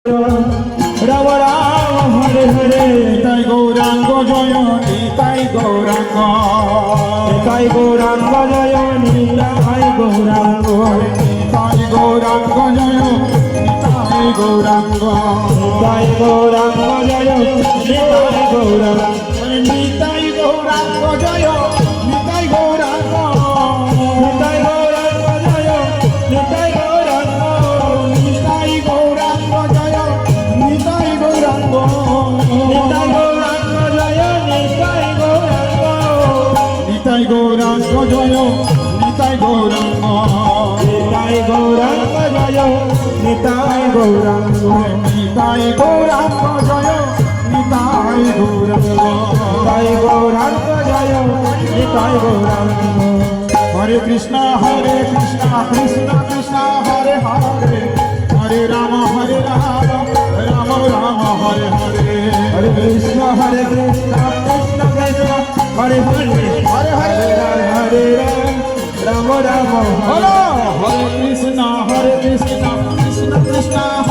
রাম রাম হরে হরে তাই গৌরাঙ্গ জয় নিতাই গৌরাঙ্গ তাই গৌরাঙ্গ জয় নিতাই গৌরাঙ্গ নিতাই গৌরাঙ্গ জয় নিতাই গৌরাঙ্গ তাই গৌরাঙ্গ জয় নিতাই গৌরাঙ্গ নিতাই গৌরাঙ্গ জয় নিতাই গৌরাঙ্গ নিতাই গৌরাঙ্গ জয় নিতাই গৌরাঙ্গ নিতাই গৌরাঙ্গ জয় নিতাই গৌরাঙ্গ নিতাই গৌরাঙ্গ জয় নিতাই গৌরাঙ্গ নিতাই গৌরাঙ্গ জয় নিতাই গৌরাঙ্গ নিতাই গৌরাঙ্গ জয় নিতাই গৌরাঙ্গ নিতাই গৌরাঙ্গ জয় নিতাই গৌরাঙ্গ তাই গৌরাঙ্গ জয় নিতাই গৌরাঙ্গ হরে কৃষ্ণ কৃষ্ণ কৃষ্ণ হরে হরে হরে রাম রাম রাম হরে হরে হরে কৃষ্ণ কৃষ্ণ কৃষ্ণ হরে হরে হরে হরে হরে রাম রাম রাম হরে হরে কৃষ্ণ কৃষ্ণ কৃষ্ণ